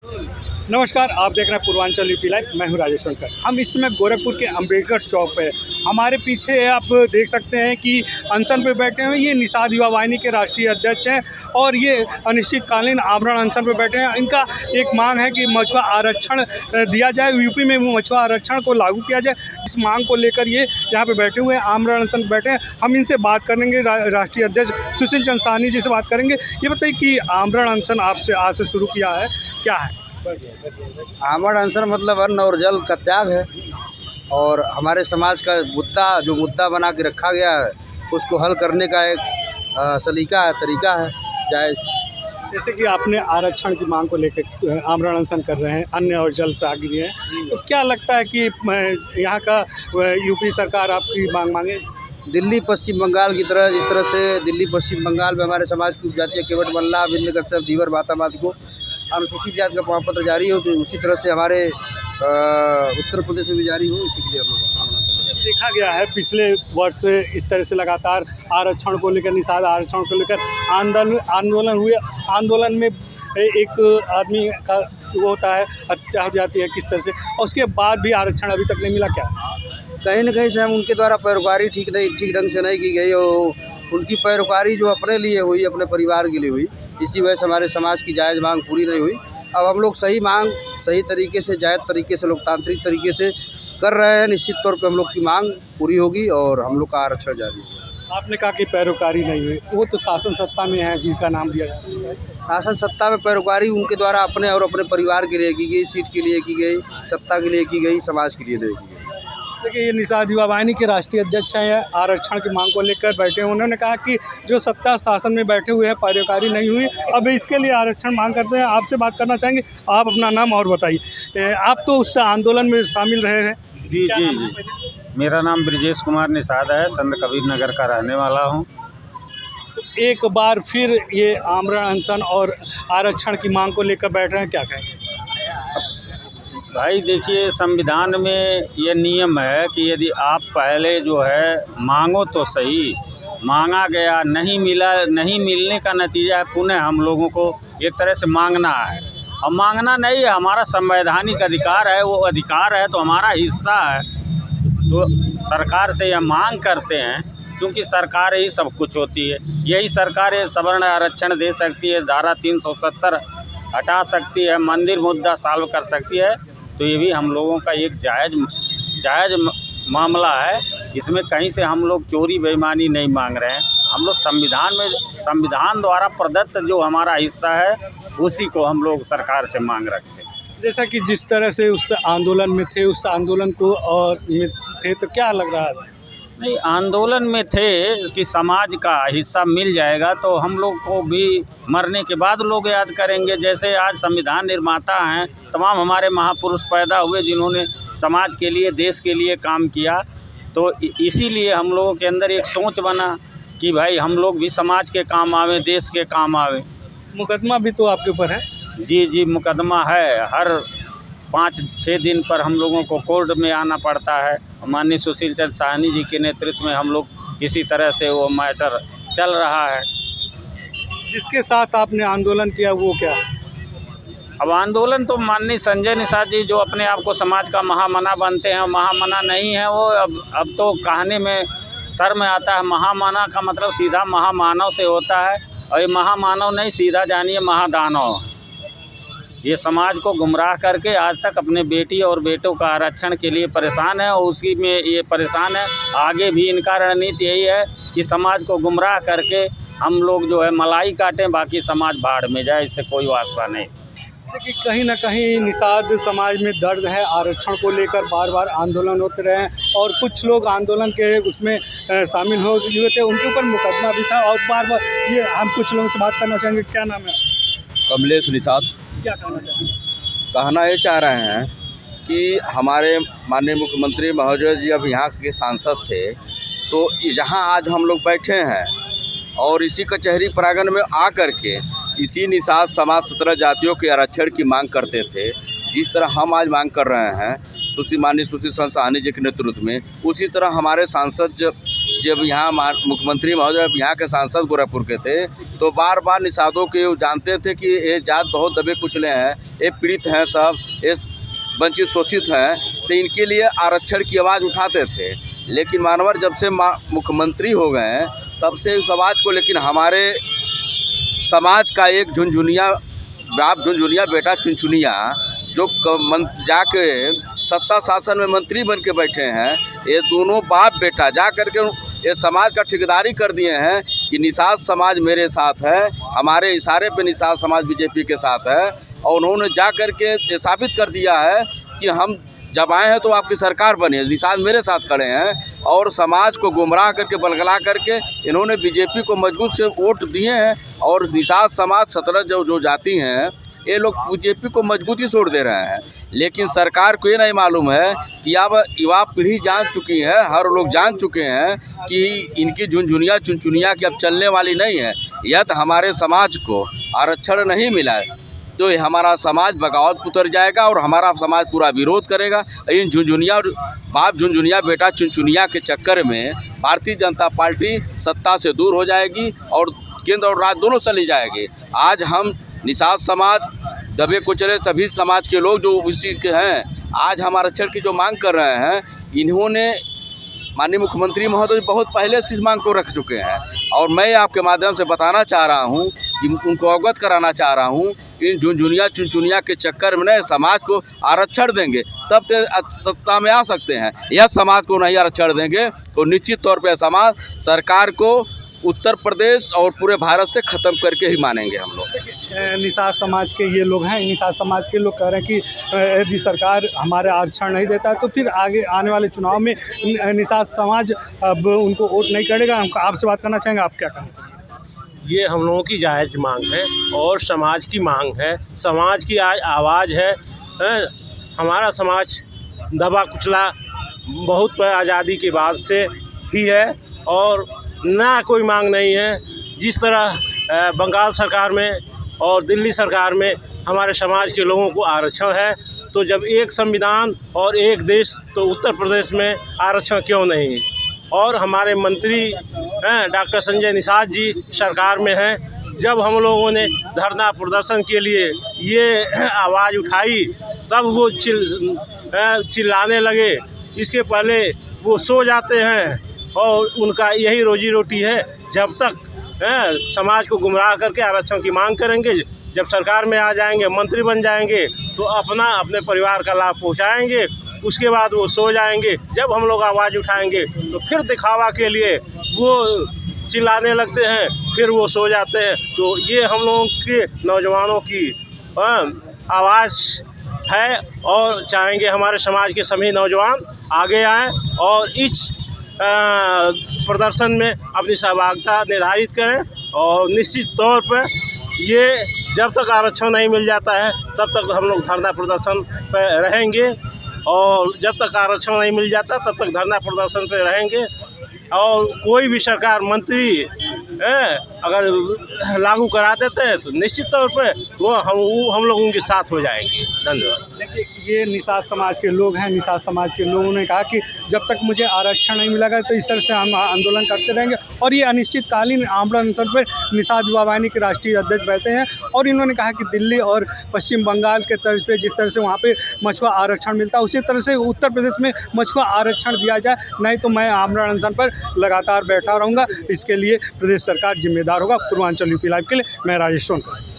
नमस्कार, आप देख रहे हैं पूर्वांचल यूपी लाइव। मैं हूं राजेश शंकर। हम इस समय गोरखपुर के अम्बेडकर चौक पे, हमारे पीछे आप देख सकते हैं कि अनशन पे बैठे हुए ये निषाद युवा वाहिनी के राष्ट्रीय अध्यक्ष हैं और ये अनिश्चितकालीन आमरण अनशन पे बैठे हैं। इनका एक मांग है कि मछुआ आरक्षण दिया जाए, यूपी में मछुआ आरक्षण को लागू किया जाए। इस मांग को लेकर ये यहाँ पे बैठे हुए हैं, आमरण अनशन पे बैठे हैं। हम इनसे बात करेंगे, राष्ट्रीय अध्यक्ष सुशील चंद्र साहनी जी से बात करेंगे। ये बताइए कि आमरण अनशन आपसे आज से शुरू किया है, क्या है? आमरण अनशन मतलब अन्न और जल का त्याग है और हमारे समाज का मुद्दा बना के रखा गया है, उसको हल करने का एक सलीका है, तरीका है जायज़। जैसे कि आपने आरक्षण की मांग को लेकर आमरण अनशन कर रहे हैं, अन्न और जल त्याग दिए हैं, तो क्या लगता है कि यहाँ का यूपी सरकार आपकी मांग मांगे? दिल्ली पश्चिम बंगाल की तरह, जिस तरह से दिल्ली पश्चिम बंगाल में हमारे समाज की उपजातीय केवट मल्ला, बिंद कश्यप, धीवर भातामाती को अनुसूचित जाति का प्रमाण पत्र जारी हो, तो उसी तरह से हमारे उत्तर प्रदेश में भी जारी हो, इसी के लिए हम लोग आंदोलन। देखा गया है पिछले वर्ष इस तरह से लगातार आरक्षण को लेकर, निषाद आरक्षण को लेकर आंदोलन हुए। आंदोलन में एक आदमी का वो होता है, हत्या हो जाती है किस तरह से, और उसके बाद भी आरक्षण अभी तक नहीं मिला। क्या कहीं न कहीं से हम उनके द्वारा पैरोकारी ठीक ढंग से नहीं की गई और उनकी पैरोकारी जो अपने लिए हुई, अपने परिवार के लिए हुई, इसी वजह से हमारे समाज की जायज़ मांग पूरी नहीं हुई। अब हम लोग सही मांग सही तरीके से, जायज़ तरीके से, लोकतांत्रिक तरीके से कर रहे हैं। निश्चित तौर पे हम लोग की मांग पूरी होगी और हम लोग का आरक्षण जारी होगा। आपने कहा कि पैरोकारी नहीं हुई, वो तो शासन सत्ता में है जिसका नाम दिया जाता है। शासन सत्ता में पैरोकारी उनके द्वारा अपने और अपने परिवार के लिए की गई, सीट के लिए की गई, सत्ता के लिए की गई, समाज के लिए नहीं की गई। देखिए, ये निषाद युवा वाहिनी के राष्ट्रीय अध्यक्ष हैं, आरक्षण की मांग को लेकर बैठे हैं। उन्होंने कहा कि जो सत्ता शासन में बैठे हुए हैं, पैरोकारी नहीं हुई, अब इसके लिए आरक्षण मांग करते हैं। आपसे बात करना चाहेंगे, आप अपना नाम और बताइए। आप तो उस आंदोलन में शामिल रहे हैं। जी जी जी, मेरा नाम ब्रिजेश कुमार निषाद है, संत कबीर नगर का रहने वाला हूँ। तो एक बार फिर ये आमरण अनशन और आरक्षण की मांग को लेकर बैठ रहे हैं, क्या कहें? भाई देखिए, संविधान में ये नियम है कि यदि आप पहले जो है मांगो तो सही, मांगा गया नहीं मिला, नहीं मिलने का नतीजा है पुनः हम लोगों को एक तरह से मांगना है। और मांगना नहीं है, हमारा संवैधानिक अधिकार है, वो अधिकार है तो हमारा हिस्सा है। तो सरकार से यह मांग करते हैं क्योंकि सरकार ही सब कुछ होती है। यही सरकार सवर्ण आरक्षण दे सकती है, धारा 370 हटा सकती है, मंदिर मुद्दा सॉल्व कर सकती है। तो ये भी हम लोगों का एक जायज़ मामला है। इसमें कहीं से हम लोग चोरी बेईमानी नहीं मांग रहे हैं। हम लोग संविधान द्वारा प्रदत्त जो हमारा हिस्सा है उसी को हम लोग सरकार से मांग रखते हैं। जैसा कि जिस तरह से उस आंदोलन में थे, उस आंदोलन को और में थे, तो क्या लग रहा है? नहीं, आंदोलन में थे कि समाज का हिस्सा मिल जाएगा तो हम लोग को भी मरने के बाद लोग याद करेंगे। जैसे आज संविधान निर्माता हैं, तमाम हमारे महापुरुष पैदा हुए जिन्होंने समाज के लिए, देश के लिए काम किया। तो इसीलिए हम लोगों के अंदर एक सोच बना कि भाई हम लोग भी समाज के काम आवे, देश के काम आवे। मुकदमा भी तो आपके ऊपर है। जी जी, मुकदमा है। हर 5-6 दिन पर हम लोगों को कोर्ट में आना पड़ता है। माननीय सुशील चंद्र साहनी जी के नेतृत्व में हम लोग किसी तरह से वो मैटर चल रहा है। जिसके साथ आपने आंदोलन किया वो क्या? अब आंदोलन तो माननीय संजय निषाद जी जो अपने आप को समाज का महामना बनते हैं, महामना नहीं है वो। अब तो कहने में शर्म आता है। महामना का मतलब सीधा महामानव से होता है, और ये महामानव नहीं, सीधा जानिए महादानव। ये समाज को गुमराह करके आज तक अपने बेटी और बेटों का आरक्षण के लिए परेशान है और उसी में ये परेशान है। आगे भी इनका रणनीति यही है कि समाज को गुमराह करके हम लोग जो है मलाई काटें, बाकी समाज भाड़ में जाए, इससे कोई वास्ता नहीं। देखिए, कहीं ना कहीं निषाद समाज में दर्द है, आरक्षण को लेकर बार बार आंदोलन होते रहे हैं और कुछ लोग आंदोलन के उसमें शामिल हो हुए थे, उनके ऊपर मुकदमा भी था। और बार बार ये हम कुछ लोगों से बात करना चाहेंगे। क्या नाम है? कमलेश निषाद। क्या कहना चाहेंगे? कहना ये चाह रहे हैं कि हमारे माननीय मुख्यमंत्री महोदय जी अब यहाँ के सांसद थे, तो जहाँ आज हम लोग बैठे हैं और इसी कचहरी प्रांगण में आकर के इसी निषाद समाज 17 जातियों के आरक्षण की मांग करते थे, जिस तरह हम आज मांग कर रहे हैं, माननीय सुश्री साहनी जी के नेतृत्व में, उसी तरह हमारे सांसद जब यहाँ मुख्यमंत्री महोदय यहाँ के सांसद गोरखपुर के थे, तो बार बार निषादों के जानते थे कि ये जात बहुत दबे कुचले हैं, ये पीड़ित हैं, सब ये वंचित शोषित हैं, तो इनके लिए आरक्षण की आवाज़ उठाते थे। लेकिन मानवर जब से मुख्यमंत्री हो गए हैं, तब से इस आवाज़ को, लेकिन हमारे समाज का एक झुनझुनिया बाप झुनझुनिया बेटा चुनचुनिया जो जाके सत्ता शासन में मंत्री बन के बैठे हैं, ये दोनों बाप बेटा जा करके ये समाज का ठेकेदारी कर दिए हैं कि निषाद समाज मेरे साथ है, हमारे इशारे पे निषाद समाज बीजेपी के साथ है। और उन्होंने जा करके ये साबित कर दिया है कि हम जब आए हैं तो आपकी सरकार बनी है, निषाद मेरे साथ खड़े हैं। और समाज को गुमराह करके बलगला करके इन्होंने बीजेपी को मजबूत से वोट दिए हैं। और निषाद समाज 17 जो जाति हैं, ये लोग बीजेपी को मजबूती से वोट दे रहे हैं। लेकिन सरकार को ये नहीं मालूम है कि अब युवा पीढ़ी जान चुकी है, हर लोग जान चुके हैं कि इनकी झुनझुनिया चुनचुनिया की अब चलने वाली नहीं है। यदि हमारे समाज को आरक्षण नहीं मिला है तो हमारा समाज बगावत उतर जाएगा और हमारा समाज पूरा विरोध करेगा। इन झुनझुनिया और बाप झुनझुनिया बेटा चुनचुनिया के चक्कर में भारतीय जनता पार्टी सत्ता से दूर हो जाएगी और केंद्र और राज्य दोनों चली जाएगी। आज हम निषाद समाज दबे कुचले सभी समाज के लोग जो उसी के हैं, आज हम आरक्षण की जो मांग कर रहे हैं, इन्होंने माननीय मुख्यमंत्री महोदय बहुत पहले से इस मांग को रख चुके हैं। और मैं आपके माध्यम से बताना चाह रहा हूं कि उनको अवगत कराना चाह रहा हूं, इन झुनझुनिया चुनचुनिया के चक्कर में समाज को आरक्षण देंगे तब तो सत्ता में आ सकते हैं। यह समाज को नहीं आरक्षण देंगे तो निश्चित तौर पर समाज सरकार को उत्तर प्रदेश और पूरे भारत से ख़त्म करके ही मानेंगे हम लोग। निषाद समाज के ये लोग हैं, निषाद समाज के लोग कह रहे हैं कि यदि सरकार हमारे आरक्षण नहीं देता है तो फिर आगे आने वाले चुनाव में निषाद समाज अब उनको वोट नहीं करेगा। हम आपसे बात करना चाहेंगे, आप क्या कहेंगे? ये हम लोगों की जायज़ मांग है और समाज की मांग है, समाज की आज आवाज़ है। हमारा समाज दबा कुचला बहुत आज़ादी के बाद से ही है और ना कोई मांग नहीं है। जिस तरह बंगाल सरकार में और दिल्ली सरकार में हमारे समाज के लोगों को आरक्षण है, तो जब एक संविधान और एक देश, तो उत्तर प्रदेश में आरक्षण क्यों नहीं? और हमारे मंत्री डॉक्टर संजय निषाद जी सरकार में हैं। जब हम लोगों ने धरना प्रदर्शन के लिए ये आवाज़ उठाई तब वो चिल्लाने लगे। इसके पहले वो सो जाते हैं और उनका यही रोजी रोटी है। जब तक समाज को गुमराह करके आरक्षण की मांग करेंगे, जब सरकार में आ जाएंगे, मंत्री बन जाएंगे, तो अपने परिवार का लाभ पहुंचाएंगे। उसके बाद वो सो जाएंगे। जब हम लोग आवाज़ उठाएंगे तो फिर दिखावा के लिए वो चिल्लाने लगते हैं, फिर वो सो जाते हैं। तो ये हम लोगों के नौजवानों की आवाज़ है और चाहेंगे हमारे समाज के सभी नौजवान आगे आएँ और इस प्रदर्शन में अपनी सहभागिता निर्धारित करें। और निश्चित तौर पर ये जब तक आरक्षण नहीं मिल जाता है तब तक हम लोग धरना प्रदर्शन पर रहेंगे और जब तक आरक्षण नहीं मिल जाता तब तक धरना प्रदर्शन पर रहेंगे। और कोई भी सरकार मंत्री अगर लागू करा देते हैं तो निश्चित तौर पर वो हम लोग उनके साथ हो जाएंगे। धन्यवाद। देखिए, ये निषाद समाज के लोग हैं। निषाद समाज के लोगों ने कहा कि जब तक मुझे आरक्षण नहीं मिलेगा तो इस तरह से हम आंदोलन करते रहेंगे। और ये अनिश्चितकालीन आमरण अनशन पर निषाद युवा वाहिनी के राष्ट्रीय अध्यक्ष बैठे हैं। और इन्होंने कहा कि दिल्ली और पश्चिम बंगाल के तर्ज पे जिस तरह से वहाँ पे मछुआ आरक्षण मिलता है, उसी तरह से उत्तर प्रदेश में मछुआ आरक्षण दिया जाए, नहीं तो मैं आमरण अनशन पर लगातार बैठा रहूँगा। इसके लिए प्रदेश सरकार जिम्मेदार होगा। पूर्वांचल यूपी लाइव के लिए मैं राजेश सोनकर।